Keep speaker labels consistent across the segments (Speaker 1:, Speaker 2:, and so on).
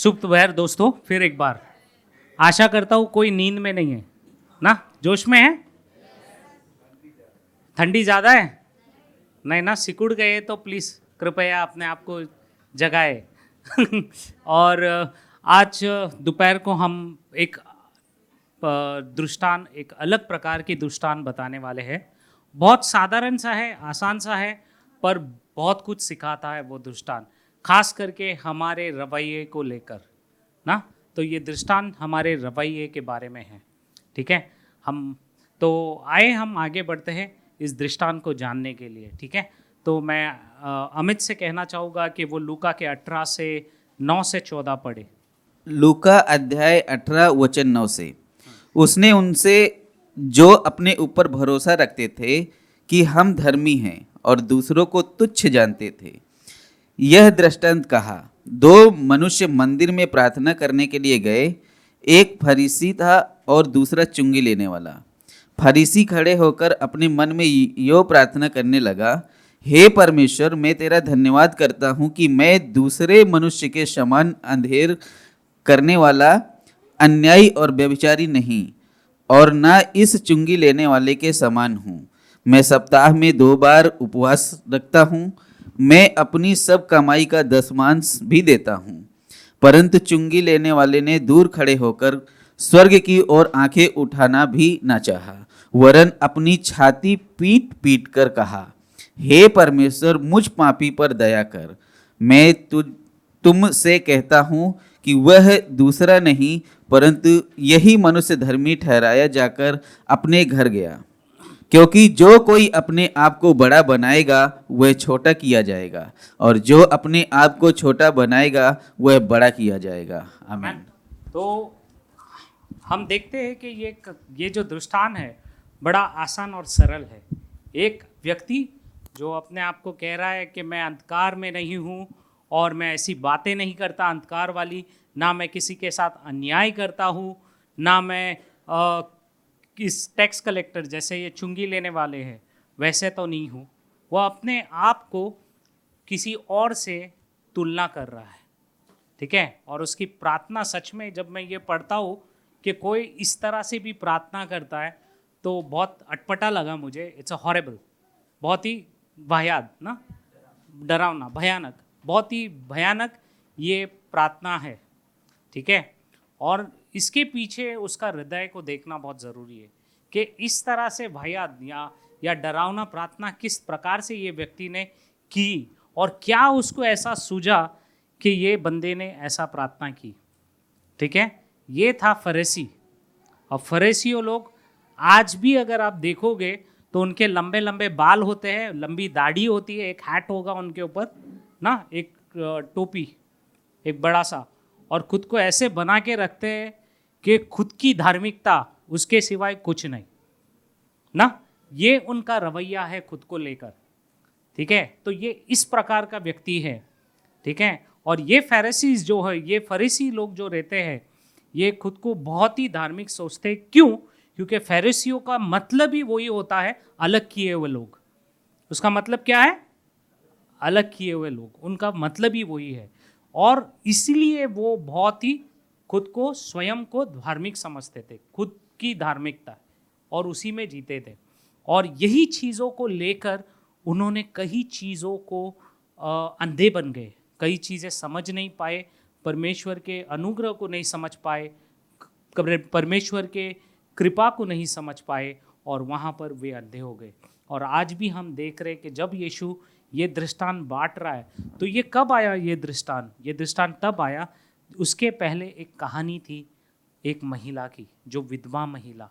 Speaker 1: सुख दोपहर दोस्तों। फिर एक बार आशा करता हूँ कोई नींद में नहीं है ना, जोश में है। ठंडी ज़्यादा है नहीं ना, सिकुड़ गए तो प्लीज़ कृपया अपने आप को जगाए। और आज दोपहर को हम एक दृष्टान, एक अलग प्रकार की दृष्टान बताने वाले हैं। बहुत साधारण सा है, आसान सा है, पर बहुत कुछ सिखाता है वो दृष्टान, खास करके हमारे रवैये को लेकर ना। तो ये दृष्टांत हमारे रवैये के बारे में है, ठीक है। हम आगे बढ़ते हैं इस दृष्टांत को जानने के लिए, ठीक है। तो मैं अमित से कहना चाहूँगा कि वो लूका के 18 से 9 से 14 पढ़े।
Speaker 2: लूका अध्याय 18 वचन 9 से। उसने उनसे जो अपने ऊपर भरोसा रखते थे कि हम धर्मी हैं और दूसरों को तुच्छ जानते थे, यह दृष्टांत कहा। दो मनुष्य मंदिर में प्रार्थना करने के लिए गए। एक फरीसी था और दूसरा चुंगी लेने वाला। फरीसी खड़े होकर अपने मन में यो प्रार्थना करने लगा, हे परमेश्वर, मैं तेरा धन्यवाद करता हूँ कि मैं दूसरे मनुष्य के समान अंधेर करने वाला, अन्यायी और व्यभिचारी नहीं, और ना इस चुंगी लेने वाले के समान हूँ। मैं सप्ताह में 2 बार उपवास रखता हूँ। मैं अपनी सब कमाई का दसमांश भी देता हूँ। परंतु चुंगी लेने वाले ने दूर खड़े होकर स्वर्ग की ओर आंखें उठाना भी न चाहा, वरन अपनी छाती पीट पीट कर कहा, हे परमेश्वर, मुझ पापी पर दया कर। मैं तुमसे कहता हूँ कि वह दूसरा नहीं, परंतु यही मनुष्य धर्मी ठहराया जाकर अपने घर गया। क्योंकि जो कोई अपने आप को बड़ा बनाएगा वह छोटा किया जाएगा, और जो अपने आप को छोटा बनाएगा वह बड़ा किया जाएगा। आमीन।
Speaker 1: तो हम देखते हैं कि ये जो दृष्टान है बड़ा आसान और सरल है। एक व्यक्ति जो अपने आप को कह रहा है कि मैं अंधकार में नहीं हूँ और मैं ऐसी बातें नहीं करता अंधकार वाली, ना मैं किसी के साथ अन्याय करता हूँ, ना मैं किस टैक्स कलेक्टर जैसे ये चुंगी लेने वाले हैं वैसे तो नहीं हूँ। वह अपने आप को किसी और से तुलना कर रहा है, ठीक है। और उसकी प्रार्थना सच में जब मैं ये पढ़ता हूँ कि कोई इस तरह से भी प्रार्थना करता है तो बहुत अटपटा लगा मुझे। इट्स अ हॉरेबल, बहुत ही वाहियात ना, डरावना, भयानक, बहुत ही भयानक ये प्रार्थना है, ठीक है। और इसके पीछे उसका हृदय को देखना बहुत ज़रूरी है कि इस तरह से वाहियात या डरावना प्रार्थना किस प्रकार से ये व्यक्ति ने की, और क्या उसको ऐसा सूझा कि ये बंदे ने ऐसा प्रार्थना की, ठीक है। ये था फरीसी। और फरीसियों लोग आज भी अगर आप देखोगे तो उनके लंबे लंबे बाल होते हैं, लंबी दाढ़ी होती है, एक हैट होगा उनके ऊपर ना, एक टोपी, एक बड़ा सा, और खुद को ऐसे बना के रखते हैं कि खुद की धार्मिकता उसके सिवाय कुछ नहीं ना। ये उनका रवैया है खुद को लेकर, ठीक है। तो ये इस प्रकार का व्यक्ति है, ठीक है। और ये फरीसी जो है, ये फरीसी लोग जो रहते हैं, ये खुद को बहुत ही धार्मिक सोचते हैं। क्यों? क्योंकि फरीसियों का मतलब ही वही होता है, अलग किए हुए लोग। उसका मतलब क्या है? अलग किए हुए लोग, उनका मतलब ही वही है। और इसलिए वो बहुत ही खुद को, स्वयं को धार्मिक समझते थे, खुद की धार्मिकता, और उसी में जीते थे। और यही चीज़ों को लेकर उन्होंने कई चीज़ों को अंधे बन गए, कई चीज़ें समझ नहीं पाए, परमेश्वर के अनुग्रह को नहीं समझ पाए, परमेश्वर के कृपा को नहीं समझ पाए, और वहाँ पर वे अंधे हो गए। और आज भी हम देख रहे हैं कि जब यीशु ये दृष्टांत बांट रहा है, तो ये कब आया ये दृष्टांत तब आया, उसके पहले एक कहानी थी एक महिला की, जो विधवा महिला,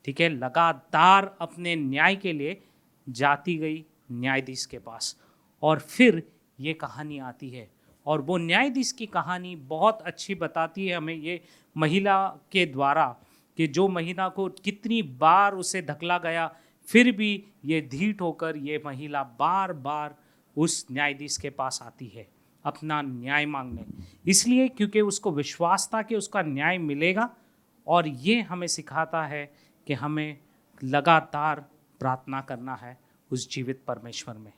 Speaker 1: ठीक है, लगातार अपने न्याय के लिए जाती गई न्यायाधीश के पास। और फिर ये कहानी आती है, और वो न्यायाधीश की कहानी बहुत अच्छी बताती है हमें ये महिला के द्वारा, कि जो महिला को कितनी बार उसे धकला गया, फिर भी ये धीट होकर ये महिला बार बार उस न्यायाधीश के पास आती है अपना न्याय मांगने, इसलिए क्योंकि उसको विश्वास था कि उसका न्याय मिलेगा। और ये हमें सिखाता है कि हमें लगातार प्रार्थना करना है उस जीवित परमेश्वर में,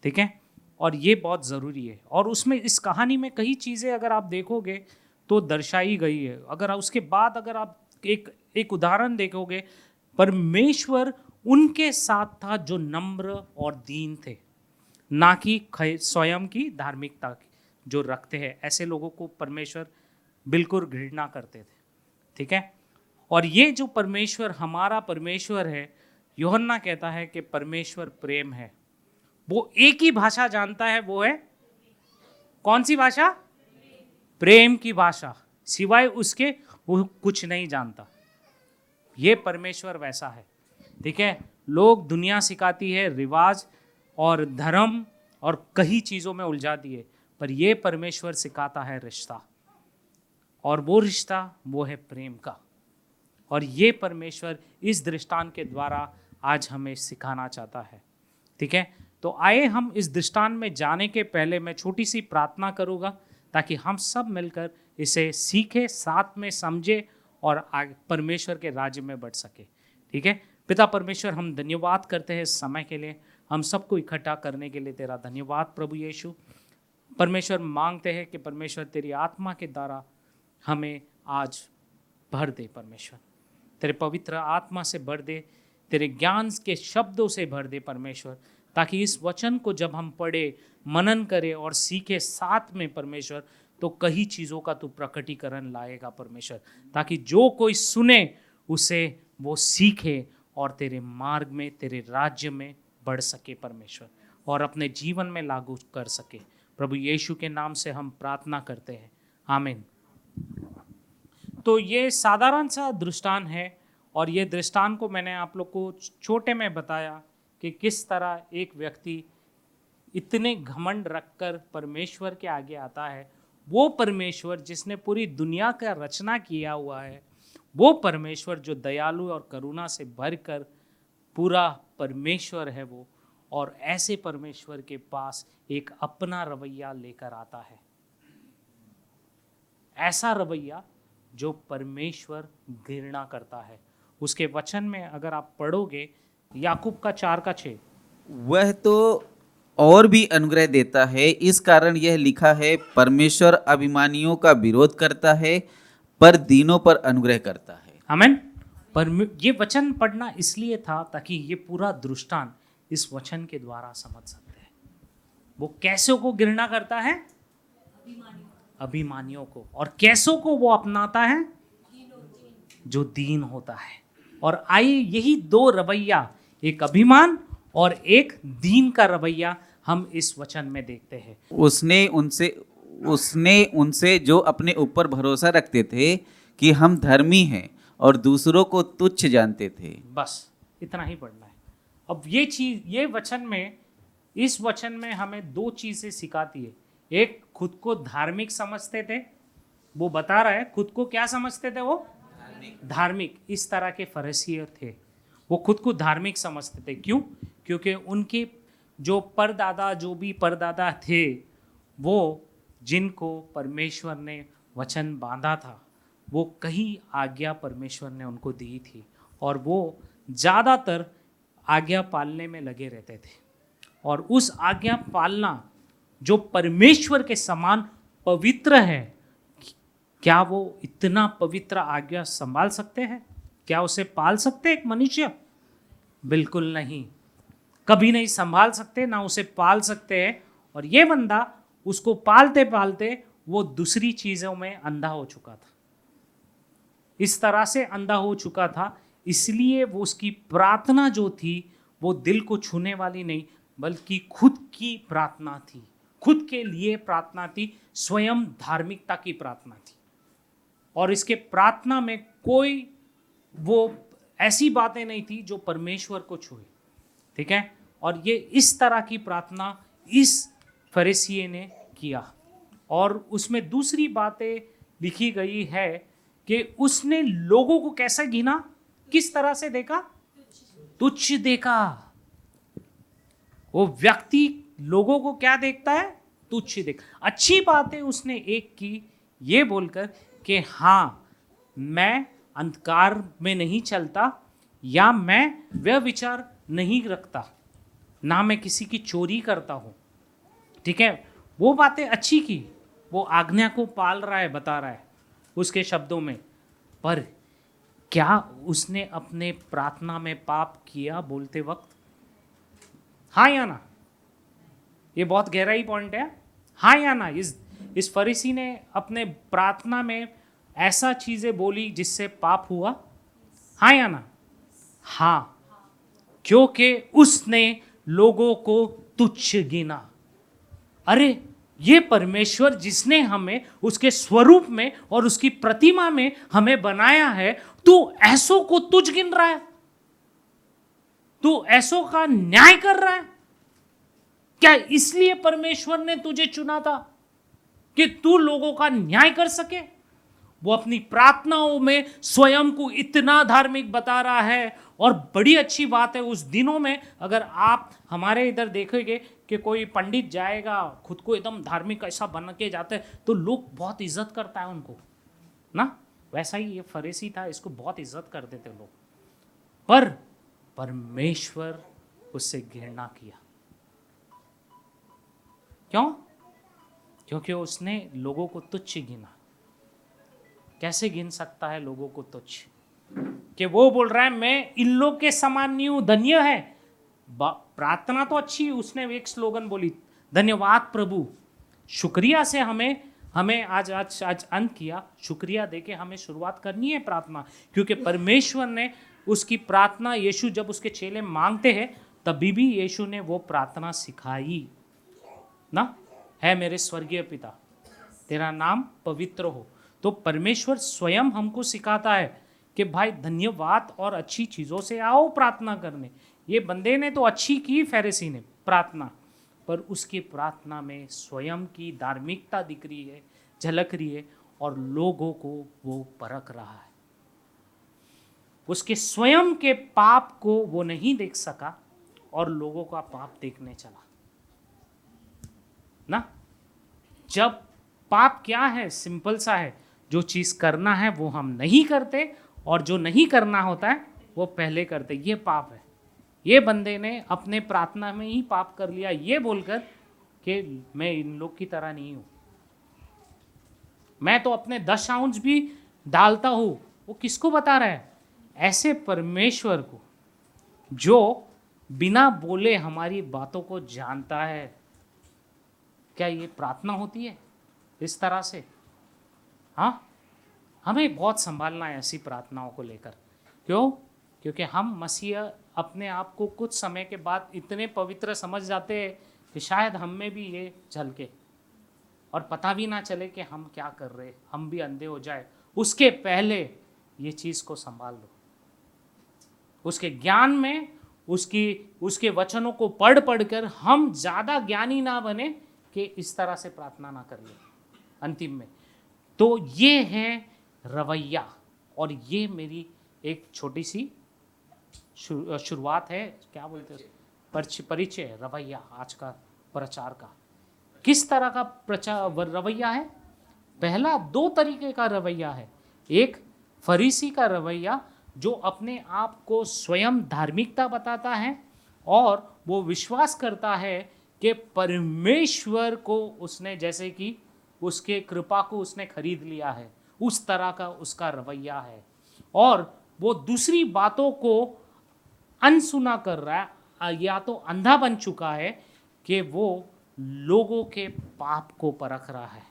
Speaker 1: ठीक है। और ये बहुत ज़रूरी है। और उसमें इस कहानी में कई चीज़ें अगर आप देखोगे तो दर्शाई गई है। अगर उसके बाद अगर आप एक उदाहरण देखोगे, परमेश्वर उनके साथ था जो नम्र और दीन थे, ना कि स्वयं की धार्मिकता जो रखते हैं। ऐसे लोगों को परमेश्वर बिल्कुल घृणा करते थे, ठीक है। और ये जो परमेश्वर, हमारा परमेश्वर है, यूहन्ना कहता है कि परमेश्वर प्रेम है। वो एक ही भाषा जानता है, वो है कौन सी भाषा? प्रेम की भाषा, सिवाय उसके वो कुछ नहीं जानता। ये परमेश्वर वैसा है, ठीक है। लोग दुनिया सिखाती है रिवाज और धर्म और कई चीज़ों में उलझा दिए, पर ये परमेश्वर सिखाता है रिश्ता, और वो रिश्ता वो है प्रेम का। और ये परमेश्वर इस दृष्टांत के द्वारा आज हमें सिखाना चाहता है, ठीक है। तो आइए हम इस दृष्टांत में जाने के पहले मैं छोटी सी प्रार्थना करूँगा, ताकि हम सब मिलकर इसे सीखें, साथ में समझे और परमेश्वर के राज्य में बढ़ सके, ठीक है। पिता परमेश्वर, हम धन्यवाद करते हैं इस समय के लिए, हम सबको इकट्ठा करने के लिए तेरा धन्यवाद प्रभु यीशु। परमेश्वर, मांगते हैं कि परमेश्वर तेरी आत्मा के द्वारा हमें आज भर दे, परमेश्वर तेरे पवित्र आत्मा से भर दे, तेरे ज्ञान के शब्दों से भर दे परमेश्वर, ताकि इस वचन को जब हम पढ़े, मनन करें और सीखे साथ में परमेश्वर, तो कई चीज़ों का तू प्रकटीकरण लाएगा परमेश्वर, ताकि जो कोई सुने उसे वो सीखे और तेरे मार्ग में, तेरे राज्य में बढ़ सके परमेश्वर, और अपने जीवन में लागू कर सके। प्रभु यीशु के नाम से हम प्रार्थना करते हैं, आमीन। तो ये साधारण सा दृष्टांत है, और ये दृष्टांत को मैंने आप लोग को छोटे में बताया कि किस तरह एक व्यक्ति इतने घमंड रखकर परमेश्वर के आगे आता है। वो परमेश्वर जिसने पूरी दुनिया का रचना किया हुआ है, वो परमेश्वर जो दयालु और करुणा से भरकर पूरा परमेश्वर है वो, और ऐसे परमेश्वर के पास एक अपना रवैया लेकर आता है। ऐसा रवैया जो परमेश्वर घृणा करता है। उसके वचन में अगर आप पढ़ोगे, याकूब का 4:6,
Speaker 2: वह तो और भी अनुग्रह देता है, इस कारण यह लिखा है, परमेश्वर अभिमानियों का विरोध करता है पर दीनों पर अनुग्रह करता है।
Speaker 1: आमीन। पर ये वचन पढ़ना इसलिए था ताकि ये पूरा दृष्टांत इस वचन के द्वारा समझ सकते हैं। वो कैसों को घृणा करता है? अभिमानियों को। और कैसों को वो अपनाता है? जो दीन होता है। और आइए यही दो रवैया, एक अभिमान और एक दीन का रवैया, हम इस वचन में देखते हैं।
Speaker 2: उसने उनसे जो अपने ऊपर भरोसा रखते थे कि हम धर्मी हैं और दूसरों को तुच्छ जानते थे।
Speaker 1: बस इतना ही पढ़ना है। अब ये चीज, ये वचन में, इस वचन में हमें दो चीजें सिखाती है। एक, खुद को धार्मिक समझते थे, वो बता रहा है खुद को क्या समझते थे, वो धार्मिक। इस तरह के फरीसी थे, वो खुद को धार्मिक समझते थे। क्यों? क्योंकि उनके जो परदादा, जो भी परदादा थे, वो जिनको परमेश्वर ने वचन बांधा था, वो कई आज्ञा परमेश्वर ने उनको दी थी, और वो ज़्यादातर आज्ञा पालने में लगे रहते थे। और उस आज्ञा पालना जो परमेश्वर के समान पवित्र है, क्या वो इतना पवित्र आज्ञा संभाल सकते हैं? क्या उसे पाल सकते एक मनुष्य? बिल्कुल नहीं, कभी नहीं संभाल सकते, ना उसे पाल सकते हैं। और ये बंदा उसको पालते पालते वो दूसरी चीज़ों में अंधा हो चुका था। इस तरह से अंधा हो चुका था, इसलिए वो उसकी प्रार्थना जो थी वो दिल को छूने वाली नहीं, बल्कि खुद की प्रार्थना थी, खुद के लिए प्रार्थना थी, स्वयं धार्मिकता की प्रार्थना थी। और इसके प्रार्थना में कोई वो ऐसी बातें नहीं थी जो परमेश्वर को छुए, ठीक है। और ये इस तरह की प्रार्थना इस फरीसी ने किया। और उसमें दूसरी बातें लिखी गई है कि उसने लोगों को कैसे गिना, किस तरह से देखा? तुच्छ देखा। वो व्यक्ति लोगों को क्या देखता है? तुच्छ देखा। अच्छी बातें उसने एक की, ये बोलकर कि हाँ, मैं अंधकार में नहीं चलता, या मैं वह विचार नहीं रखता, ना मैं किसी की चोरी करता हूँ, ठीक है। वो बातें अच्छी की, वो आज्ञा को पाल रहा है, बता रहा है। उसके शब्दों में, पर क्या उसने अपने प्रार्थना में पाप किया बोलते वक्त? हाँ या ना? ये बहुत गहराई पॉइंट है। हाँ या ना? इस फरीसी ने अपने प्रार्थना में ऐसा चीजें बोली जिससे पाप हुआ? हाँ या ना? हाँ, क्योंकि उसने लोगों को तुच्छ गिना। अरे, ये परमेश्वर जिसने हमें उसके स्वरूप में और उसकी प्रतिमा में हमें बनाया है, तू ऐसों को तुच्छ गिन रहा है? तू ऐसों का न्याय कर रहा है? क्या इसलिए परमेश्वर ने तुझे चुना था कि तू लोगों का न्याय कर सके? वो अपनी प्रार्थनाओं में स्वयं को इतना धार्मिक बता रहा है। और बड़ी अच्छी बात है, उस दिनों में अगर आप हमारे इधर देखेंगे कि कोई पंडित जाएगा, खुद को एकदम धार्मिक ऐसा बन के जाते हैं, तो लोग बहुत इज्जत करता है उनको ना। वैसा ही ये फरीसी था, इसको बहुत इज्जत करते थे लोग। पर परमेश्वर उससे घृणा किया। क्यों? क्योंकि उसने लोगों को तुच्छ गिना। कैसे गिन सकता है लोगों को तुच्छ? कि वो बोल रहा है मैं इन लोग के समान नहीं हूं, धन्य है। प्रार्थना तो अच्छी, उसने एक स्लोगन बोली, धन्यवाद प्रभु, शुक्रिया से हमें हमें आज आज आज अंत किया, शुक्रिया देके हमें शुरुआत करनी है प्रार्थना। क्योंकि परमेश्वर ने उसकी प्रार्थना, यीशु जब उसके चेले मांगते हैं तभी भी यीशु ने वो प्रार्थना सिखाई ना, है मेरे स्वर्गीय पिता, तेरा नाम पवित्र हो। तो परमेश्वर स्वयं हमको सिखाता है कि भाई धन्यवाद और अच्छी चीज़ों से आओ प्रार्थना करने। ये बंदे ने तो अच्छी की, फरीसी ने प्रार्थना, पर उसकी प्रार्थना में स्वयं की धार्मिकता दिख रही है, झलक रही है, और लोगों को वो परख रहा है। उसके स्वयं के पाप को वो नहीं देख सका और लोगों का पाप देखने चला ना। जब पाप क्या है, सिंपल सा है, जो चीज करना है वो हम नहीं करते और जो नहीं करना होता है वो पहले करते, ये पाप है। ये बंदे ने अपने प्रार्थना में ही पाप कर लिया, ये बोलकर कि मैं इन लोग की तरह नहीं हूं, मैं तो अपने 10 आउंस भी डालता हूं। वो किसको बता रहा है? ऐसे परमेश्वर को जो बिना बोले हमारी बातों को जानता है। क्या ये प्रार्थना होती है इस तरह से? हाँ, हमें बहुत संभालना है ऐसी प्रार्थनाओं को लेकर। क्यों? क्योंकि हम मसीह अपने आप को कुछ समय के बाद इतने पवित्र समझ जाते हैं कि शायद हम में भी ये झलके और पता भी ना चले कि हम क्या कर रहे, हम भी अंधे हो जाए। उसके पहले ये चीज़ को संभाल लो, उसके ज्ञान में, उसके वचनों को पढ़ पढ़कर हम ज़्यादा ज्ञानी ना बने कि इस तरह से प्रार्थना ना कर ले अंतिम में। तो ये है रवैया, और ये मेरी एक छोटी सी शुरुआत है, क्या बोलते हैं, परिचय रवैया आज का प्रचार का। किस तरह का प्रचार रवैया है? पहला 2 तरीके का रवैया है। एक फरीसी का रवैया जो अपने आप को स्वयं धार्मिकता बताता है और वो विश्वास करता है कि परमेश्वर को उसने, जैसे कि उसके कृपा को उसने खरीद लिया है, उस तरह का उसका रवैया है। और वो दूसरी बातों को अनसुना कर रहा है, या तो अंधा बन चुका है कि वो लोगों के पाप को परख रहा है।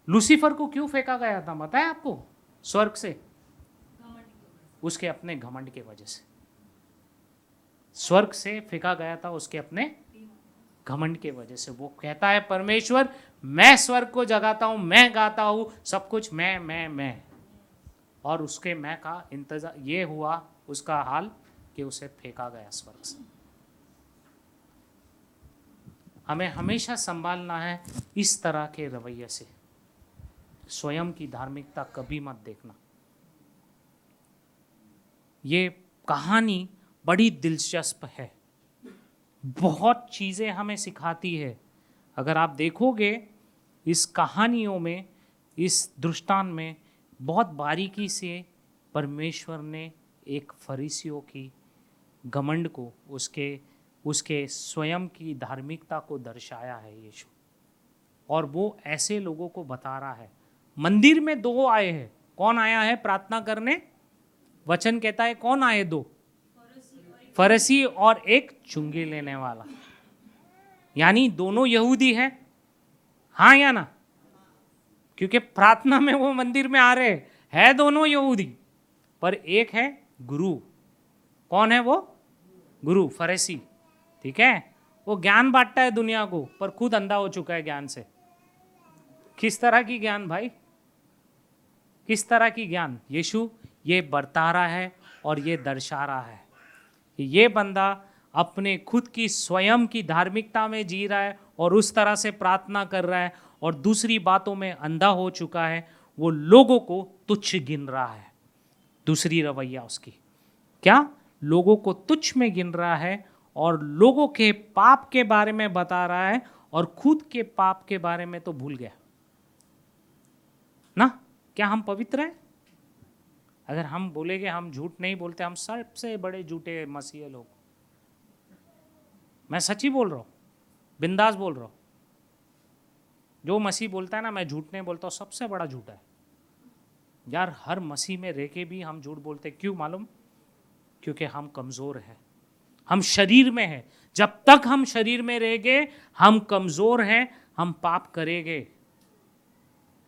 Speaker 1: लूसीफर को क्यों फेंका गया था पता है आपको? स्वर्ग से, उसके अपने घमंड के वजह से। स्वर्ग से फेंका गया था उसके अपने घमंड के वजह से। वो कहता है परमेश्वर मैं स्वर्ग को जगाता हूं, मैं गाता हूं, सब कुछ मैं, और उसके मैं का इंतजार, ये हुआ उसका हाल कि उसे फेंका गया स्वर्ग से। हमें हमेशा संभालना है इस तरह के रवैये से। स्वयं की धार्मिकता कभी मत देखना। ये कहानी बड़ी दिलचस्प है, बहुत चीज़ें हमें सिखाती है। अगर आप देखोगे इस कहानियों में, इस दृष्टांत में बहुत बारीकी से परमेश्वर ने एक फरीसियों की घमंड को, उसके स्वयं की धार्मिकता को दर्शाया है यीशु। और वो ऐसे लोगों को बता रहा है, मंदिर में दो आए हैं। कौन आया है प्रार्थना करने? वचन कहता है कौन आए दो? फरीसी और एक चुंगी लेने वाला। यानी दोनों यहूदी है, हाँ या ना? क्योंकि प्रार्थना में वो मंदिर में आ रहे है दोनों यहूदी, पर एक है गुरु। कौन है वो? गुरु, फरीसी। ठीक है, वो ज्ञान बांटता है दुनिया को, पर खुद अंधा हो चुका है ज्ञान से। किस तरह की ज्ञान भाई? किस तरह की ज्ञान? यीशु ये बता रहा है और ये दर्शा रहा है कि ये बंदा अपने खुद की स्वयं की धार्मिकता में जी रहा है और उस तरह से प्रार्थना कर रहा है, और दूसरी बातों में अंधा हो चुका है। वो लोगों को तुच्छ गिन रहा है। दूसरी रवैया उसकी क्या? लोगों को तुच्छ में गिन रहा है और लोगों के पाप के बारे में बता रहा है, और खुद के पाप के बारे में तो भूल गया ना। क्या हम पवित्र हैं? अगर हम बोलेंगे हम झूठ नहीं बोलते, हम सबसे बड़े झूठे मसीह लोग। मैं सच्ची बोल रहा हूँ, बिंदास बोल रहा हूँ। जो मसीह बोलता है ना मैं झूठ नहीं बोलता, सबसे बड़ा झूठा है यार। हर मसीह में रह के भी हम झूठ बोलते। क्यों मालूम? क्योंकि हम कमज़ोर हैं, हम शरीर में हैं। जब तक हम शरीर में रहेंगे हम कमज़ोर हैं, हम पाप करेंगे।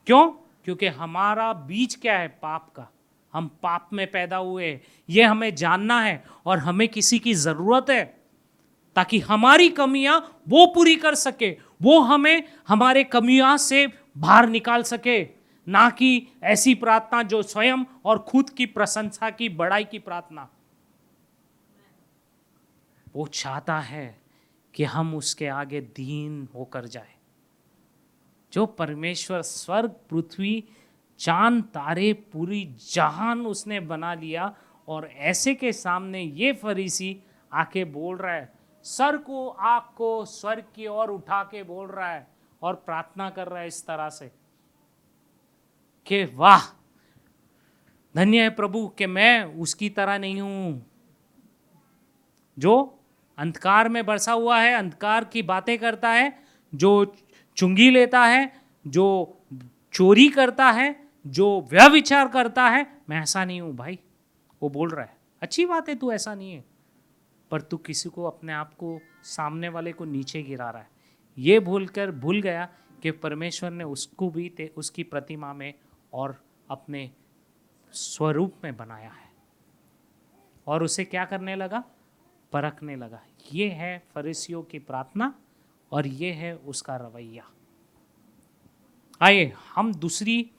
Speaker 1: क्यों? क्योंकि हमारा बीज क्या है? पाप का। हम पाप में पैदा हुए हैं, ये हमें जानना है, और हमें किसी की ज़रूरत है ताकि हमारी कमियां वो पूरी कर सके, वो हमें हमारे कमियां से बाहर निकाल सके। ना कि ऐसी प्रार्थना जो स्वयं और खुद की प्रशंसा की, बड़ाई की प्रार्थना। वो चाहता है कि हम उसके आगे दीन होकर जाए। जो परमेश्वर स्वर्ग, पृथ्वी, चांद, तारे, पूरी जहान उसने बना लिया, और ऐसे के सामने ये फरीसी आके बोल रहा है, सर को, आँख को स्वर्ग की ओर उठा के बोल रहा है और प्रार्थना कर रहा है इस तरह से कि वाह, धन्य है प्रभु कि मैं उसकी तरह नहीं हूं जो अंधकार में बरसा हुआ है, अंधकार की बातें करता है, जो चुंगी लेता है, जो चोरी करता है, जो व्यभिचार करता है। मैं ऐसा नहीं हूं भाई। वो बोल रहा है अच्छी बात है, तू ऐसा नहीं है, पर तू किसी को, अपने आप को, सामने वाले को नीचे गिरा रहा है। ये भूल गया कि परमेश्वर ने उसको भी उसकी प्रतिमा में और अपने स्वरूप में बनाया है, और उसे क्या करने लगा? परखने लगा। ये है फरीसियों की प्रार्थना और ये है उसका रवैया। आइए हम दूसरी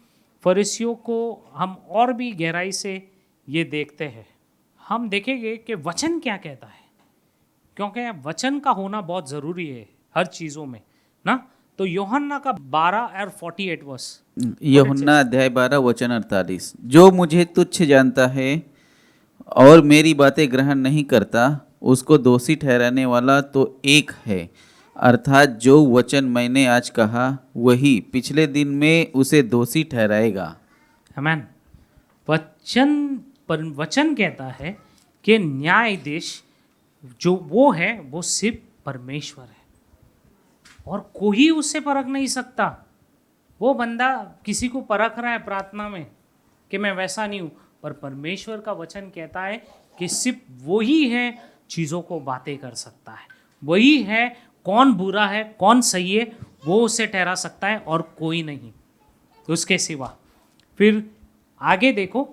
Speaker 1: फरीसियों को हम और भी गहराई से ये देखते हैं। हम देखेंगे कि वचन क्या कहता है, क्योंकि वचन का होना बहुत ज़रूरी है हर चीज़ों में ना। तो यूहन्ना का 12 और 48 वर्ष।
Speaker 2: यूहन्ना अध्याय 12 वचन 48। जो मुझे तुच्छ जानता है और मेरी बातें ग्रहण नहीं करता, उसको दोषी ठहराने वाला तो एक है, अर्थात जो वचन मैंने आज कहा वही पिछले दिन में उसे दोषी ठहराएगा। आमीन।
Speaker 1: वचन कहता है कि न्यायाधीश जो वो है वो सिर्फ परमेश्वर है, और कोई उससे परख नहीं सकता। वो बंदा किसी को परख रहा है प्रार्थना में कि मैं वैसा नहीं हूँ, पर परमेश्वर का वचन कहता है कि सिर्फ वही है चीज़ों को बातें कर सकता है, वही है कौन बुरा है कौन सही है वो उसे ठहरा सकता है, और कोई नहीं उसके सिवा। फिर आगे देखो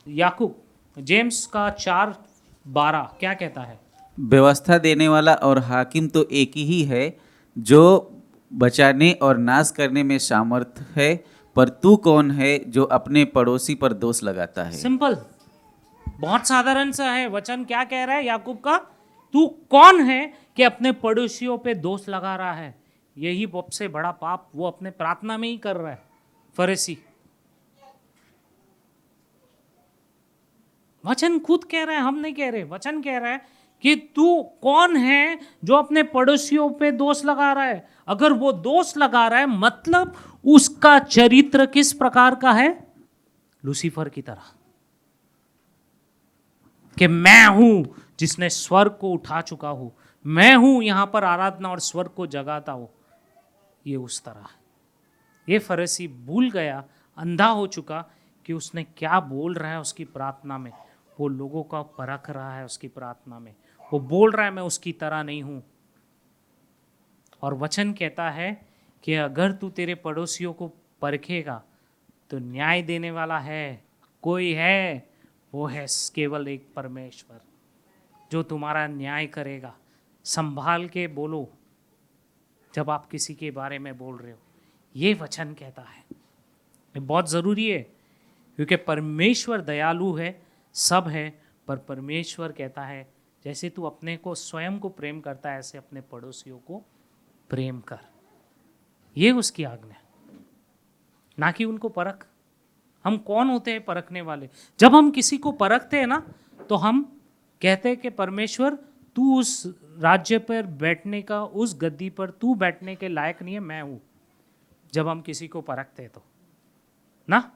Speaker 1: याकूब, जेम्स का 4:12 क्या कहता है?
Speaker 2: व्यवस्था देने वाला और हाकिम तो एक ही है, जो बचाने और नाश करने में सामर्थ है, पर तू कौन है जो अपने पड़ोसी पर दोष लगाता है?
Speaker 1: सिंपल, बहुत साधारण सा है। वचन क्या कह रहा है याकूब का? तू कौन है कि अपने पड़ोसियों पे दोष लगा रहा है? यही सबसे बड़ा पाप वो अपने प्रार्थना में ही कर रहा है फरीसी। वचन खुद कह रहा है, हम नहीं कह रहे। वचन कह रहा है कि तू कौन है जो अपने पड़ोसियों पे दोष लगा रहा है। अगर वो दोष लगा रहा है मतलब उसका चरित्र किस प्रकार का है? लूसीफर की तरह, कि मैं हूं जिसने स्वर्ग को उठा चुका हूं, मैं हूं यहां पर आराधना और स्वर्ग को जगाता हूं। ये उस तरह है। ये फरीसी भूल गया अंधा हो चुका कि उसने क्या बोल रहा है उसकी प्रार्थना में, वो लोगों का परख रहा है उसकी प्रार्थना में, वो बोल रहा है मैं उसकी तरह नहीं हूं। और वचन कहता है कि अगर तू तेरे पड़ोसियों को परखेगा तो न्याय देने वाला है, कोई है, वो है केवल एक परमेश्वर जो तुम्हारा न्याय करेगा। संभाल के बोलो जब आप किसी के बारे में बोल रहे हो, ये वचन कहता है। ये बहुत ज़रूरी है क्योंकि परमेश्वर दयालु है, सब है, पर परमेश्वर कहता है जैसे तू अपने को स्वयं को प्रेम करता है ऐसे अपने पड़ोसियों को प्रेम कर। ये उसकी आज्ञा, ना कि उनको परख। हम कौन होते हैं परखने वाले? जब हम किसी को परखते हैं ना तो हम कहते हैं कि परमेश्वर तू उस राज्य पर बैठने का, उस गद्दी पर तू बैठने के लायक नहीं है, मैं हूं। जब हम किसी को परखते हैं तो ना,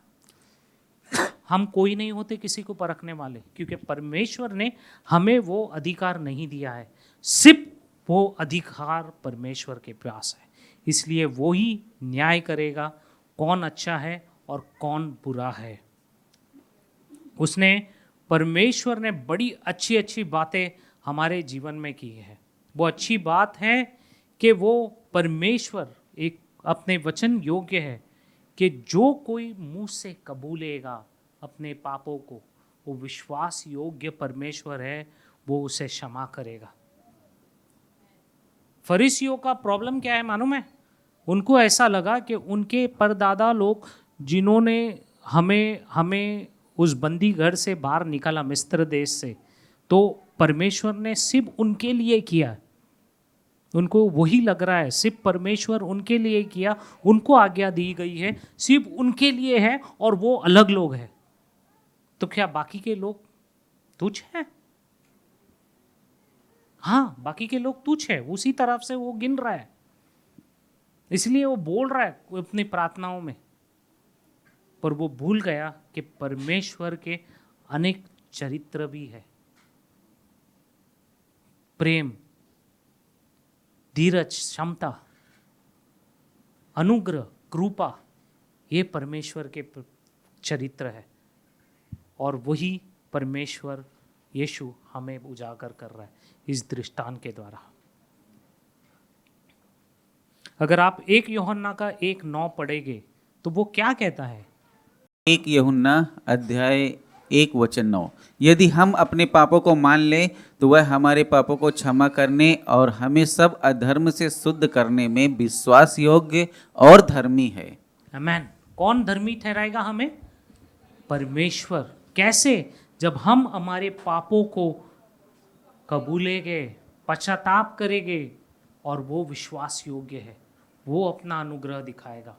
Speaker 1: हम कोई नहीं होते किसी को परखने वाले, क्योंकि परमेश्वर ने हमें वो अधिकार नहीं दिया है। सिर्फ वो अधिकार परमेश्वर के पास है, इसलिए वो ही न्याय करेगा कौन अच्छा है और कौन बुरा है। उसने, परमेश्वर ने बड़ी अच्छी अच्छी बातें हमारे जीवन में की है। वो अच्छी बात है कि वो परमेश्वर एक अपने वचन योग्य है कि जो कोई मुंह से कबूलेगा अपने पापों को, वो विश्वास योग्य परमेश्वर है, वो उसे क्षमा करेगा। फरीसियों का प्रॉब्लम क्या है मालूम है? उनको ऐसा लगा कि उनके परदादा लोग जिन्होंने हमें हमें उस बंदी घर से बाहर निकाला मिस्र देश से, तो परमेश्वर ने सिर्फ उनके लिए किया। उनको वही लग रहा है सिर्फ परमेश्वर उनके लिए किया, उनको आज्ञा दी गई है, सिर्फ उनके लिए है और वो अलग लोग हैं। तो क्या बाकी के लोग तुच्छ हैं? हाँ, बाकी के लोग तुच्छ है, उसी तरफ से वो गिन रहा है। इसलिए वो बोल रहा है अपनी प्रार्थनाओं में, पर वो भूल गया कि परमेश्वर के अनेक चरित्र भी है। प्रेम, धीरज, क्षमता, अनुग्रह, कृपा, ये परमेश्वर के चरित्र है, और वही परमेश्वर यीशु हमें उजागर कर रहा है इस दृष्टांत के द्वारा। अगर आप 1 यूहन्ना का 1:9 पढ़ेंगे तो वो क्या कहता है?
Speaker 2: 1 यूहन्ना अध्याय 1 वचन 9, यदि हम अपने पापों को मान लें तो वह हमारे पापों को क्षमा करने और हमें सब अधर्म से शुद्ध करने में विश्वास योग्य और धर्मी है।
Speaker 1: आमेन। कौन धर्मी ठहराएगा हमें? परमेश्वर। कैसे? जब हम हमारे पापों को कबूलेंगे, पश्चाताप करेंगे, और वो विश्वास योग्य है, वो अपना अनुग्रह दिखाएगा,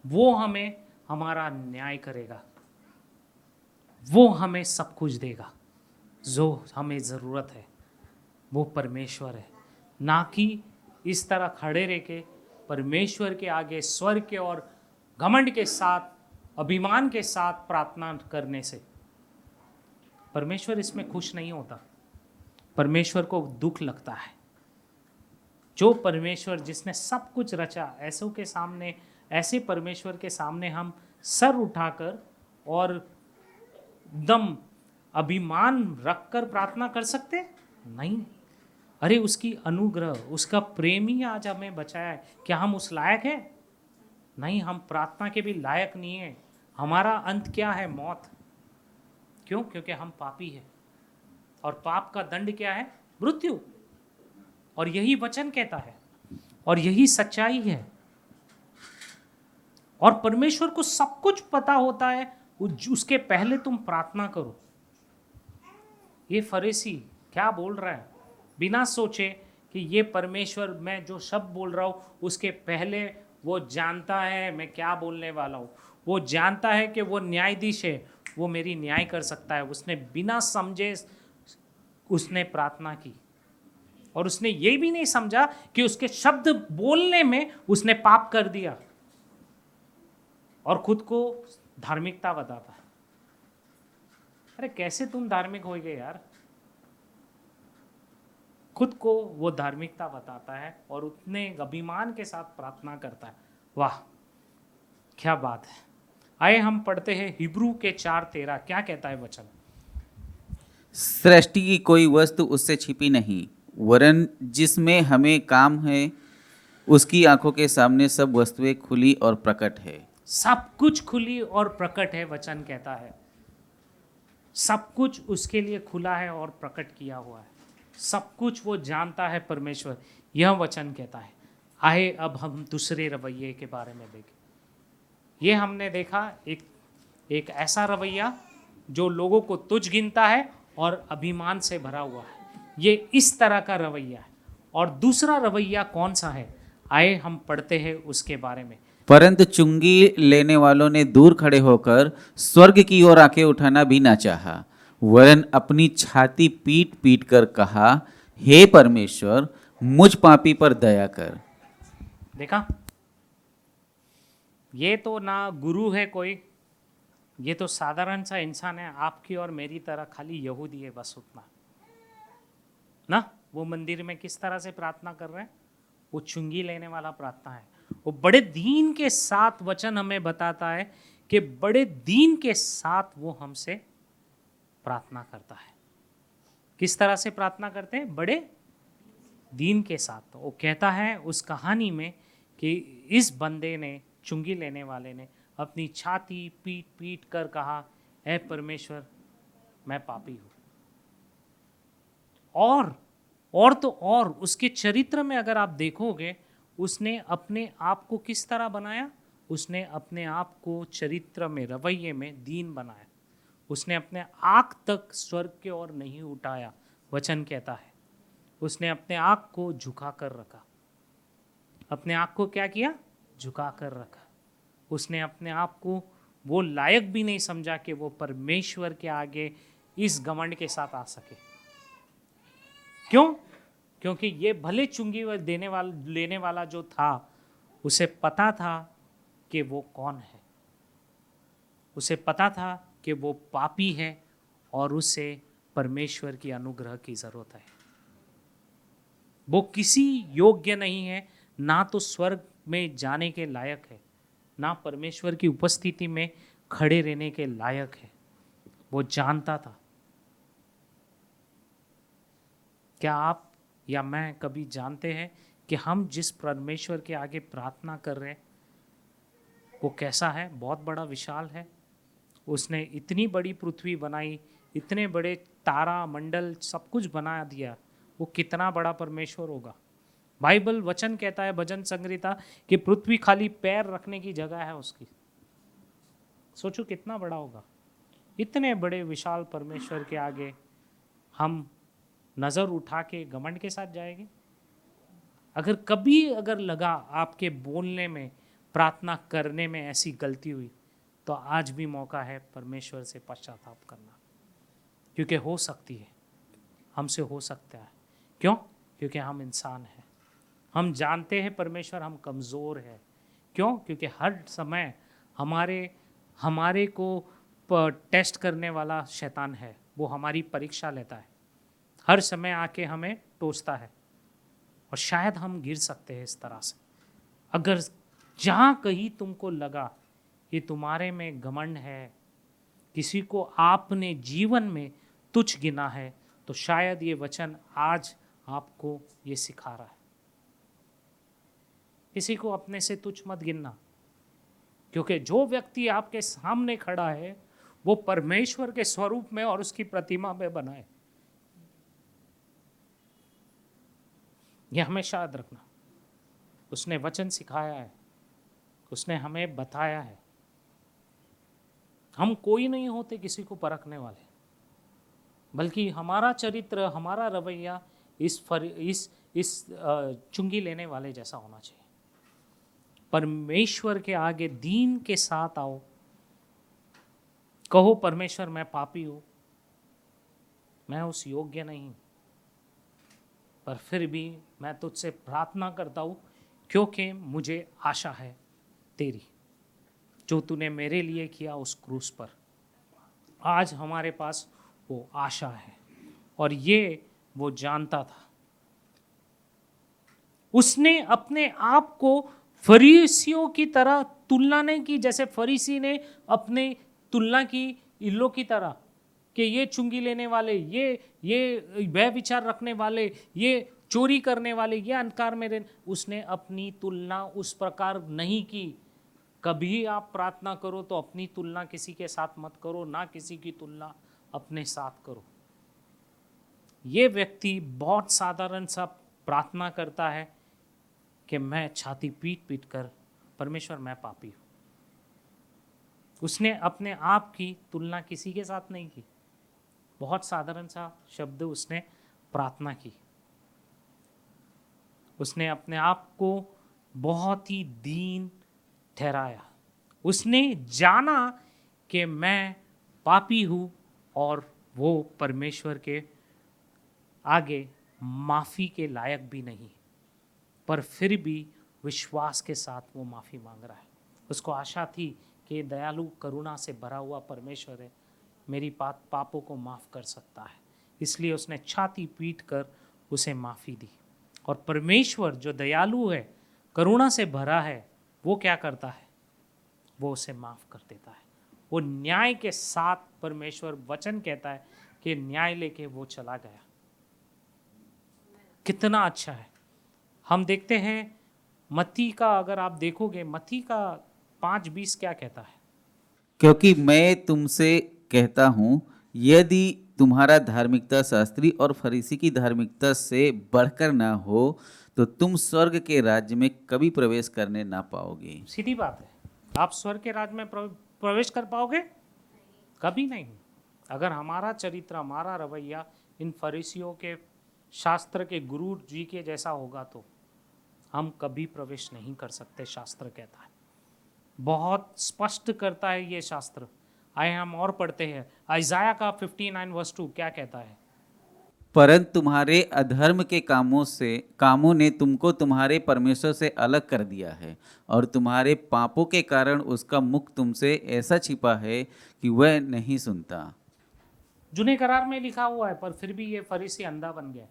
Speaker 1: वो हमें हमारा न्याय करेगा, वो हमें सब कुछ देगा जो हमें ज़रूरत है। वो परमेश्वर है, ना कि इस तरह खड़े रह के परमेश्वर के आगे स्वर्ग के और घमंड के साथ, अभिमान के साथ प्रार्थना करने से। परमेश्वर इसमें खुश नहीं होता, परमेश्वर को दुख लगता है। जो परमेश्वर जिसने सब कुछ रचा, ऐसों के सामने, ऐसे परमेश्वर के सामने हम सर उठाकर और दम अभिमान रखकर प्रार्थना कर सकते? नहीं। अरे उसकी अनुग्रह, उसका प्रेम ही आज हमें बचाया है। क्या हम उस लायक है? नहीं, हम प्रार्थना के भी लायक नहीं है। हमारा अंत क्या है? मौत। क्यों? क्योंकि हम पापी हैं, और पाप का दंड क्या है? मृत्यु। और यही वचन कहता है, और यही सच्चाई है। और परमेश्वर को सब कुछ पता होता है, उसके पहले तुम प्रार्थना करो। ये फरीसी क्या बोल रहा है? बिना सोचे कि ये परमेश्वर, मैं जो शब्द बोल रहा हूँ उसके पहले वो जानता है मैं क्या बोलने वाला हूँ। वो जानता है कि वो न्यायाधीश है, वो मेरी न्याय कर सकता है। उसने बिना समझे उसने प्रार्थना की, और उसने ये भी नहीं समझा कि उसके शब्द बोलने में उसने पाप कर दिया, और खुद को धार्मिकता बताता है। अरे कैसे तुम धार्मिक हो गए यार? खुद को वो धार्मिकता बताता है और उतने अभिमान के साथ प्रार्थना करता है। वाह, क्या बात है! आए हम पढ़ते हैं हिब्रू के 4:13, क्या कहता है वचन?
Speaker 2: सृष्टि की कोई वस्तु उससे छिपी नहीं, वरन जिसमें हमें काम है उसकी आंखों के सामने सब वस्तुएं खुली और प्रकट है।
Speaker 1: सब कुछ खुली और प्रकट है, वचन कहता है। सब कुछ उसके लिए खुला है और प्रकट किया हुआ है। सब कुछ वो जानता है परमेश्वर, यह वचन कहता है। आए अब हम दूसरे रवैये के बारे में देखें। ये हमने देखा एक ऐसा रवैया जो लोगों को तुच्छ गिनता है और अभिमान से भरा हुआ है, ये इस तरह का रवैया है। और दूसरा रवैया कौन सा है? आए हम पढ़ते हैं उसके बारे में।
Speaker 2: परंतु चुंगी लेने वालों ने दूर खड़े होकर स्वर्ग की ओर आंखें उठाना भी ना चाहा, वरन अपनी छाती पीट पीट कर कहा, हे परमेश्वर, मुझ पापी पर दया कर।
Speaker 1: देखा, ये तो ना गुरु है कोई, ये तो साधारण सा इंसान है, आपकी और मेरी तरह, खाली यहूदी है, बस उतना ना। वो मंदिर में किस तरह से प्रार्थना कर रहे हैं? वो चुंगी लेने वाला प्रार्थना है। वो बड़े दीन के साथ, वचन हमें बताता है कि बड़े दीन के साथ वो हमसे प्रार्थना करता है। किस तरह से प्रार्थना करते हैं? बड़े दीन के साथ। वो कहता है उस कहानी में कि इस बंदे ने, चुंगी लेने वाले ने, अपनी छाती पीट पीट कर कहा, ऐ परमेश्वर, मैं पापी हूं। और तो और उसके चरित्र में अगर आप देखोगे, उसने अपने आप को किस तरह बनाया? उसने अपने आप को चरित्र में, रवैये में दीन बनाया। उसने अपने आँख तक स्वर्ग के ओर नहीं उठाया, वचन कहता है। उसने अपने आँख को झुका कर रखा। अपने आँख को क्या किया? झुका कर रखा। उसने अपने आप को वो लायक भी नहीं समझा कि वो परमेश्वर के आगे इस घमंड के साथ आ सके। क्यों? क्योंकि ये भले चुंगी लेने वाला जो था, उसे पता था कि वो कौन है। उसे पता था कि वो पापी है और उसे परमेश्वर की अनुग्रह की जरूरत है। वो किसी योग्य नहीं है, ना तो स्वर्ग में जाने के लायक है, ना परमेश्वर की उपस्थिति में खड़े रहने के लायक है। वो जानता था। क्या आप या मैं कभी जानते हैं कि हम जिस परमेश्वर के आगे प्रार्थना कर रहे हैं वो कैसा है? बहुत बड़ा, विशाल है। उसने इतनी बड़ी पृथ्वी बनाई, इतने बड़े तारा मंडल सब कुछ बना दिया। वो कितना बड़ा परमेश्वर होगा। बाइबल वचन कहता है, भजन संहिता, कि पृथ्वी खाली पैर रखने की जगह है उसकी। सोचो कितना बड़ा होगा। इतने बड़े विशाल परमेश्वर के आगे हम नज़र उठा के घमंड के साथ जाएंगे? अगर लगा आपके बोलने में, प्रार्थना करने में ऐसी गलती हुई, तो आज भी मौका है परमेश्वर से पश्चाताप करना, क्योंकि हो सकती है, हमसे हो सकता है। क्यों? क्योंकि हम इंसान हैं। हम जानते हैं परमेश्वर, हम कमज़ोर हैं। क्यों? क्योंकि हर समय हमारे को टेस्ट करने वाला शैतान है। वो हमारी परीक्षा लेता है, हर समय आके हमें टोसता है, और शायद हम गिर सकते हैं इस तरह से। अगर जहाँ कहीं तुमको लगा कि तुम्हारे में घमंड है, किसी को आपने जीवन में तुच्छ गिना है, तो शायद ये वचन आज आपको ये सिखा रहा है। किसी को अपने से तुच्छ मत गिनना, क्योंकि जो व्यक्ति आपके सामने खड़ा है वो परमेश्वर के स्वरूप में और उसकी प्रतिमा में बना है। यह हमेशा याद रखना। उसने वचन सिखाया है, उसने हमें बताया है। हम कोई नहीं होते किसी को परखने वाले, बल्कि हमारा चरित्र, हमारा रवैया इस चुंगी लेने वाले जैसा होना चाहिए। परमेश्वर के आगे दीन के साथ आओ, कहो परमेश्वर, मैं पापी हूँ, मैं उस योग्य नहीं, पर फिर भी मैं तुझसे प्रार्थना करता हूँ, क्योंकि मुझे आशा है तेरी, जो तूने मेरे लिए किया उस क्रूस पर। आज हमारे पास वो आशा है, और ये वो जानता था। उसने अपने आप को फरीसियों की तरह तुलना नहीं की जैसे फरीसी ने अपने तुलना की इल्लों की तरह कि ये चुंगी लेने वाले, ये वह विचार रखने वाले, ये चोरी करने वाले, ये अंधकार में रहने। उसने अपनी तुलना उस प्रकार नहीं की। कभी आप प्रार्थना करो तो अपनी तुलना किसी के साथ मत करो, ना किसी की तुलना अपने साथ करो। ये व्यक्ति बहुत साधारण सा प्रार्थना करता है कि मैं छाती पीट पीट कर, परमेश्वर मैं पापी हूँ। उसने अपने आप की तुलना किसी के साथ नहीं की। बहुत साधारण सा शब्द उसने प्रार्थना की। उसने अपने आप को बहुत ही दीन ठहराया। उसने जाना कि मैं पापी हूँ और वो परमेश्वर के आगे माफ़ी के लायक भी नहीं, पर फिर भी विश्वास के साथ वो माफ़ी मांग रहा है। उसको आशा थी कि दयालु करुणा से भरा हुआ परमेश्वर है, मेरी पापों को माफ़ कर सकता है। इसलिए उसने छाती पीट कर उसे माफ़ी दी। और परमेश्वर जो दयालु है, करुणा से भरा है, वो क्या करता है? वो उसे माफ़ कर देता है। वो न्याय के साथ, परमेश्वर वचन कहता है कि न्याय लेके वो चला गया। कितना अच्छा है। हम देखते हैं मत्ती का, अगर आप देखोगे मत्ती का 5:20 क्या कहता है?
Speaker 2: क्योंकि मैं तुमसे कहता हूँ, यदि तुम्हारा धार्मिकता शास्त्री और फरीसी की धार्मिकता से बढ़कर ना हो तो तुम स्वर्ग के राज्य में कभी प्रवेश करने ना पाओगे।
Speaker 1: सीधी बात है। आप स्वर्ग के राज्य में प्रवेश कर पाओगे? कभी नहीं। अगर हमारा चरित्र, हमारा रवैया इन फरीसियों के, शास्त्र के गुरु जी के जैसा होगा तो हम कभी प्रवेश नहीं कर सकते। शास्त्र कहता है, बहुत स्पष्ट करता है ये शास्त्र। आए हम और पढ़ते हैं इज़ाया का 59:2 क्या कहता है?
Speaker 2: परंतु तुम्हारे अधर्म के कामों ने तुमको तुम्हारे परमेश्वर से अलग कर दिया है, और तुम्हारे पापों के कारण उसका मुख तुमसे ऐसा छिपा है कि वह नहीं सुनता।
Speaker 1: जूने करार में लिखा हुआ है, पर फिर भी ये फरीसी अंधा बन गया।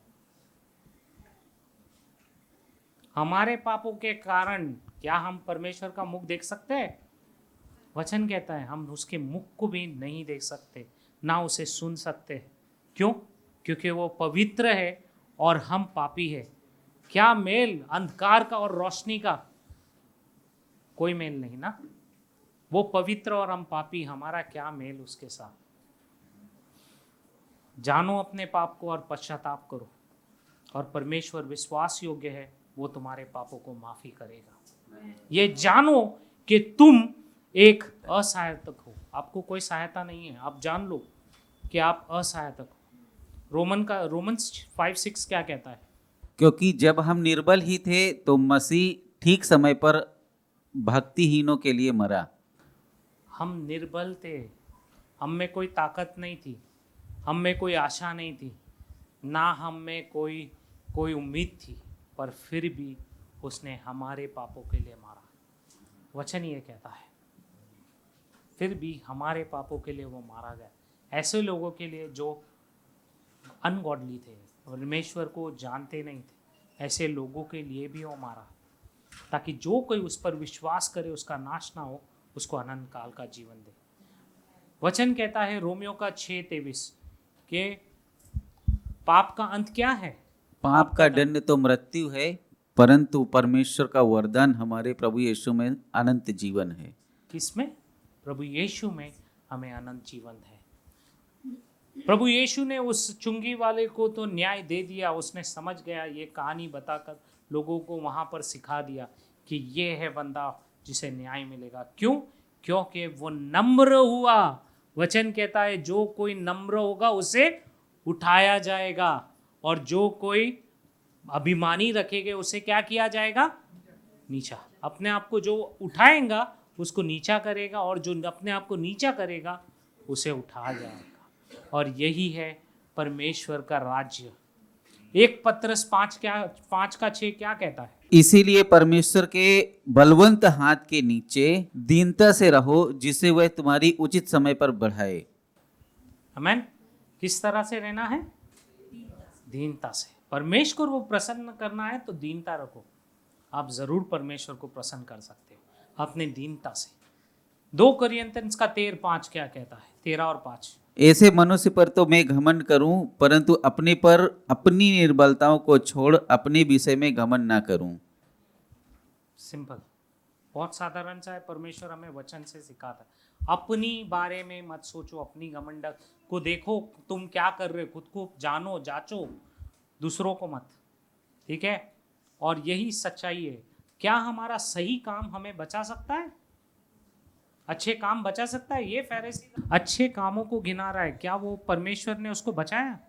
Speaker 1: हमारे पापों के कारण क्या हम परमेश्वर का मुख देख सकते हैं? वचन कहता है हम उसके मुख को भी नहीं देख सकते, ना उसे सुन सकते। क्यों? क्योंकि वो पवित्र है और हम पापी है। क्या मेल अंधकार का और रोशनी का? कोई मेल नहीं ना। वो पवित्र और हम पापी, हमारा क्या मेल उसके साथ? जानो अपने पाप को और पश्चाताप करो, और परमेश्वर विश्वास योग्य है, वो तुम्हारे पापों को माफी करेगा। ये जानो कि तुम एक असहायक हो, आपको कोई सहायता नहीं है। आप जान लो कि आप असहायक हो। रोमन्स 5:6 क्या कहता है?
Speaker 2: क्योंकि जब हम निर्बल ही थे तो मसीह ठीक समय पर भक्तिहीनों के लिए मरा।
Speaker 1: हम निर्बल थे, हम में कोई ताकत नहीं थी, हम में कोई आशा नहीं थी, ना हम में कोई उम्मीद थी, पर फिर भी उसने हमारे पापों के लिए मारा। वचन ये कहता है फिर भी हमारे पापों के लिए वो मारा गया। ऐसे लोगों के लिए जो अनगॉडली थे, परमेश्वर को जानते नहीं थे, ऐसे लोगों के लिए भी वो मारा, ताकि जो कोई उस पर विश्वास करे उसका नाश ना हो, उसको अनंत काल का जीवन दे। वचन कहता है रोमियो का 6:23 के पाप का अंत क्या है?
Speaker 2: पाप का दंड तो मृत्यु है, परंतु परमेश्वर का वरदान हमारे प्रभु यीशु में अनंत जीवन है।
Speaker 1: किसमें? प्रभु यीशु में हमें अनंत जीवन है। प्रभु यीशु ने उस चुंगी वाले को तो न्याय दे दिया, उसने समझ गया, ये कहानी बताकर लोगों को वहां पर सिखा दिया कि ये है बंदा जिसे न्याय मिलेगा। क्यों? क्योंकि वो नम्र हुआ। वचन कहता है जो कोई नम्र होगा उसे उठाया जाएगा, और जो कोई अभिमानी रखेगा उसे क्या किया जाएगा? नीचा। अपने आप को जो उठाएगा उसको नीचा करेगा, और जो अपने आप को नीचा करेगा उसे उठाया जाएगा। और यही है परमेश्वर का राज्य। 1 पत्रस 5:6 क्या कहता है?
Speaker 2: इसीलिए परमेश्वर के बलवंत हाथ के नीचे दीनता से रहो, जिसे वह तुम्हारी उचित समय पर बढ़ाए।
Speaker 1: आमीन। किस तरह से रहना है? दीनता से। परमेश्वर को प्रसन्न करना है तो दीनता रखो। आप जरूर परमेश्वर को प्रसन्न कर सकते हो। अपने दीनता से। 2 कुरिन्थियंस का 13:5 क्या कहता है? 13 और 5।
Speaker 2: ऐसे मनुष्य पर तो मैं घमंड करूं, परंतु अपने पर अपनी निर्बलताओं को छोड़ अपने विषय में घमंड ना करूं।
Speaker 1: सिंपल, बहुत साधारण सा है। परमेश्वर हमें वचन से सिखाता है, अपनी बारे में मत सोचो, अपनी घमंड को देखो, तुम क्या कर रहे हो, खुद को जानो, जांचो, दूसरों को मत। ठीक है? और यही सच्चाई है। क्या हमारा सही काम हमें बचा सकता है? अच्छे काम बचा सकता है? ये फरीसी अच्छे कामों को गिना रहा है, क्या वो परमेश्वर ने उसको बचाया?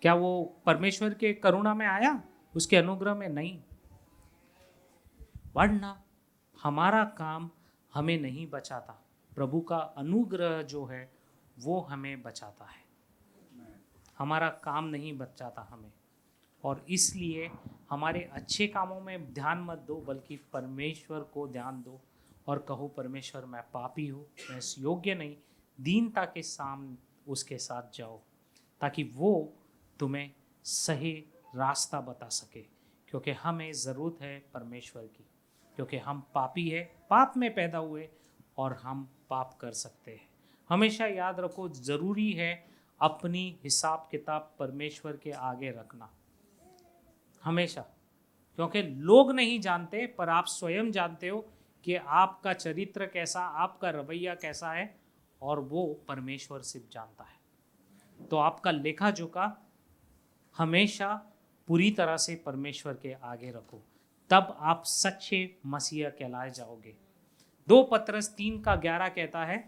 Speaker 1: क्या वो परमेश्वर के करुणा में आया, उसके अनुग्रह में? नहीं। वरना हमारा काम हमें नहीं बचाता, प्रभु का अनुग्रह जो है वो हमें बचाता है। हमारा काम नहीं बचाता हमें। और इसलिए हमारे अच्छे कामों में ध्यान मत दो, बल्कि परमेश्वर को ध्यान दो और कहो, परमेश्वर मैं पापी हूँ, मैं इस योग्य नहीं। दीनता के सामने उसके साथ जाओ, ताकि वो तुम्हें सही रास्ता बता सके। क्योंकि हमें ज़रूरत है परमेश्वर की, क्योंकि हम पापी है, पाप में पैदा हुए और हम पाप कर सकते हैं। हमेशा याद रखो, ज़रूरी है अपनी हिसाब किताब परमेश्वर के आगे रखना, हमेशा। क्योंकि लोग नहीं जानते, पर आप स्वयं जानते हो कि आपका चरित्र कैसा, आपका रवैया कैसा है, और वो परमेश्वर सिर्फ जानता है। तो आपका लेखा जोखा हमेशा पूरी तरह से परमेश्वर के आगे रखो, तब आप सच्चे मसीहा कहलाए जाओगे। 2 पतरस 3:11 कहता है,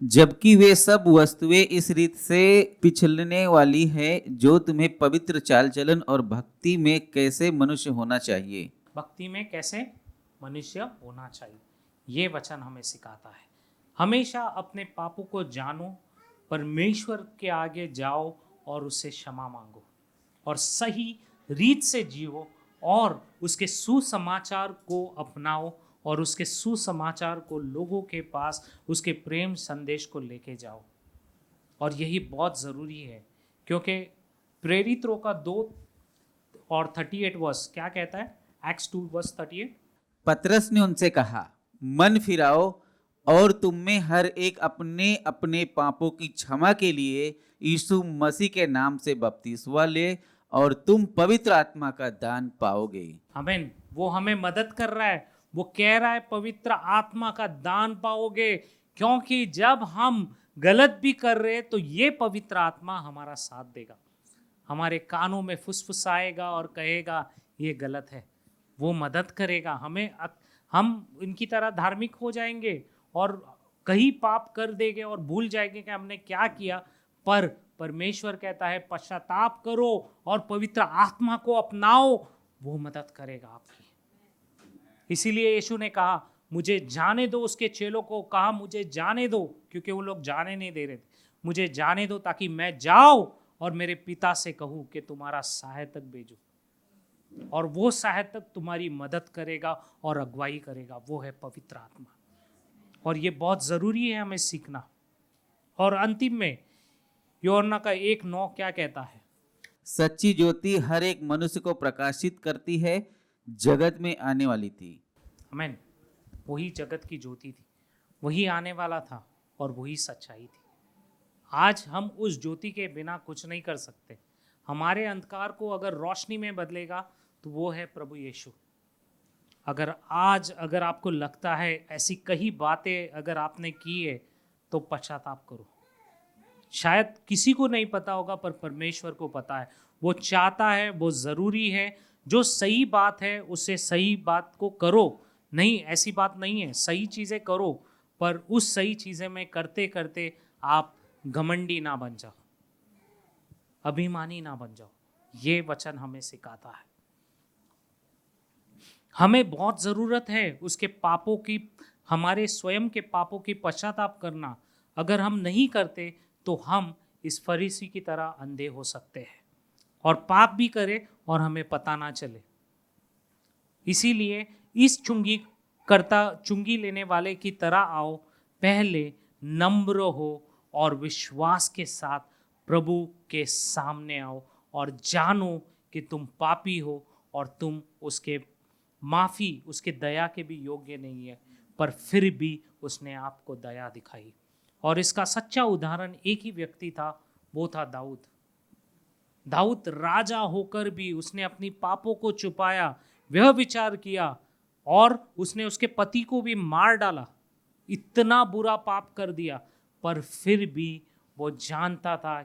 Speaker 2: जबकि वे सब वस्तुएं इस रीत से पिछलने वाली है, जो तुम्हें पवित्र चाल चलन और भक्ति में कैसे मनुष्य होना चाहिए।
Speaker 1: भक्ति में कैसे मनुष्य होना चाहिए, ये वचन हमें सिखाता है। हमेशा अपने पापों को जानो, परमेश्वर के आगे जाओ और उससे क्षमा मांगो, और सही रीत से जियो, और उसके सुसमाचार को अपनाओ, और उसके सुसमाचार को लोगों के पास, उसके प्रेम संदेश को लेके जाओ। और यही बहुत ज़रूरी है, क्योंकि प्रेरितों का 2 और 38 वर्स क्या कहता है? एक्ट्स 2:38।
Speaker 2: पतरस ने उनसे कहा, मन फिराओ और तुम में हर एक अपने अपने पापों की क्षमा के लिए यीशु मसीह के नाम से बपतिस्मा ले, और तुम पवित्र आत्मा का दान पाओगे।
Speaker 1: आमीन। वो हमें मदद कर रहा है, वो कह रहा है पवित्र आत्मा का दान पाओगे, क्योंकि जब हम गलत भी कर रहे हैं तो ये पवित्र आत्मा हमारा साथ देगा, हमारे कानों में फुसफुसाएगा और कहेगा ये गलत है। वो मदद करेगा हमें। हम इनकी तरह धार्मिक हो जाएंगे और कहीं पाप कर देंगे और भूल जाएंगे कि हमने क्या किया, पर परमेश्वर कहता है पश्चाताप करो और पवित्र आत्मा को अपनाओ, वो मदद करेगा आपकी। इसीलिए यीशु ने कहा मुझे जाने दो, उसके चेलों को कहा मुझे जाने दो, क्योंकि वो लोग जाने नहीं दे रहे थे। मुझे जाने दो ताकि मैं जाऊं और मेरे पिता से कहूं कि तुम्हारा सहायक भेजो, और वो सहायक तुम्हारी मदद करेगा और अगुवाई करेगा, वो है पवित्र आत्मा। और ये बहुत ज़रूरी है हमें सीखना। और अंतिम में यूहन्ना का 1:9 क्या कहता है?
Speaker 2: सच्ची ज्योति हर एक मनुष्य को प्रकाशित करती है, जगत में आने वाली थी।
Speaker 1: आमीन। वही जगत की ज्योति थी, वही आने वाला था, और वही सच्चाई थी। आज हम उस ज्योति के बिना कुछ नहीं कर सकते। हमारे अंधकार को अगर रोशनी में बदलेगा तो वो है प्रभु यीशु। अगर आपको लगता है ऐसी कई बातें अगर आपने की है, तो पश्चाताप करो। शायद किसी को नहीं पता होगा, पर परमेश्वर को पता है। वो चाहता है, वो ज़रूरी है, जो सही बात है उससे सही बात को करो। नहीं, ऐसी बात नहीं है, सही चीज़ें करो, पर उस सही चीज़ें में करते करते आप घमंडी ना बन जाओ, अभिमानी ना बन जाओ। ये वचन हमें सिखाता है। हमें बहुत ज़रूरत है उसके पापों की, हमारे स्वयं के पापों की पश्चाताप करना। अगर हम नहीं करते तो हम इस फरीसी की तरह अंधे हो सकते हैं और पाप भी करें और हमें पता ना चले। इसीलिए इस चुंगी लेने वाले की तरह आओ, पहले नम्र हो और विश्वास के साथ प्रभु के सामने आओ, और जानो कि तुम पापी हो और तुम उसके माफ़ी, उसके दया के भी योग्य नहीं है। पर फिर भी उसने आपको दया दिखाई। और इसका सच्चा उदाहरण एक ही व्यक्ति था, वो था दाऊद। दाऊद राजा होकर भी उसने अपनी पापों को छुपाया, वह विचार किया, और उसने उसके पति को भी मार डाला, इतना बुरा पाप कर दिया। पर फिर भी वो जानता था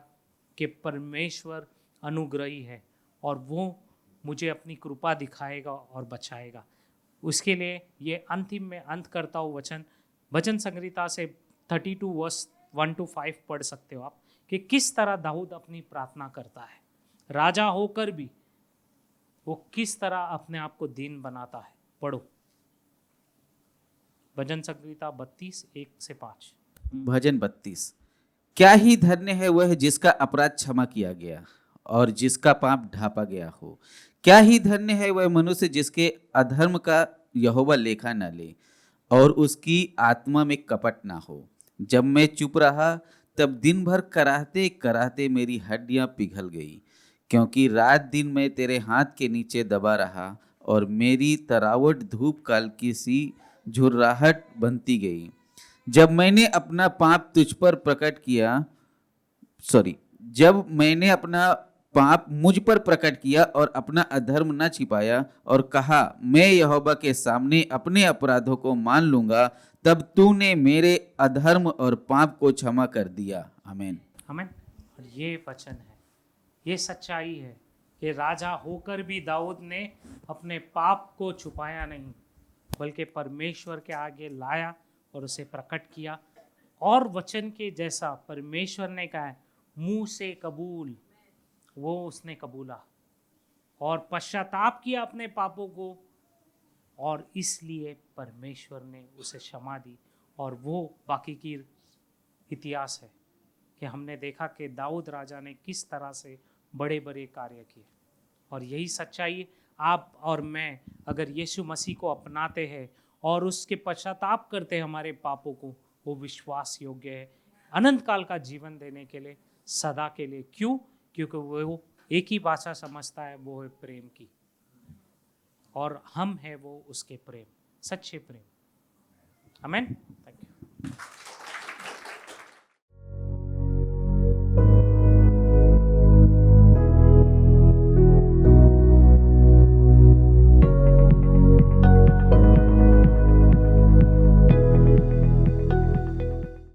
Speaker 1: कि परमेश्वर अनुग्रही है और वो मुझे अपनी कृपा दिखाएगा और बचाएगा। उसके लिए ये अंतिम में अंत करता हूँ वचन, भजन संहिता से 32 वर्स 1 to 5 पढ़ सकते हो आप, कि किस तरह दाऊद अपनी प्रार्थना करता है। राजा होकर भी वो किस तरह अपने आप को दीन बनाता है। पढ़ो भजन संहिता 32 1 से 5।
Speaker 2: भजन 32। क्या ही धन्य है वह जिसका अपराध क्षमा किया गया और जिसका पाप ढांपा गया हो। क्या ही धन्य है वह मनुष्य जिसके अधर्म का यहोवा लेखा न ले और उसकी आत्मा में कपट ना हो। जब मैं चुप रहा तब दिन भर कराहते कराहते मेरी हड्डियां पिघल गई, क्योंकि रात दिन मैं तेरे हाथ के नीचे दबा रहा और मेरी तरावट धूप काल की सी झुर्राहट बनती गई। जब मैंने अपना पाप तुझ पर प्रकट किया जब मैंने अपना पाप मुझ पर प्रकट किया और अपना अधर्म न छिपाया और कहा मैं यहोवा के सामने अपने अपराधों को मान लूंगा, तब तूने मेरे अधर्म और पाप को क्षमा कर दिया। आमीन।
Speaker 1: आमीन। और ये वचन है, ये सच्चाई है कि राजा होकर भी दाऊद ने अपने पाप को छुपाया नहीं, बल्कि परमेश्वर के आगे लाया और उसे प्रकट किया। और वचन के जैसा परमेश्वर ने कहा है, मुंह से कबूल, वो उसने कबूला और पश्चाताप किया अपने पापों को, और इसलिए परमेश्वर ने उसे क्षमा दी। और वो बाकी की इतिहास है कि हमने देखा कि दाऊद राजा ने किस तरह से बड़े बड़े कार्य किए। और यही सच्चाई आप और मैं अगर यीशु मसीह को अपनाते हैं और उसके पश्चाताप करते हैं हमारे पापों को, वो विश्वास योग्य है अनंत काल का जीवन देने के लिए, सदा के लिए। क्यों? क्योंकि वो एक ही भाषा समझता है, वो है प्रेम की, और हम है वो उसके प्रेम, सच्चे प्रेम। आमीन। Thank you.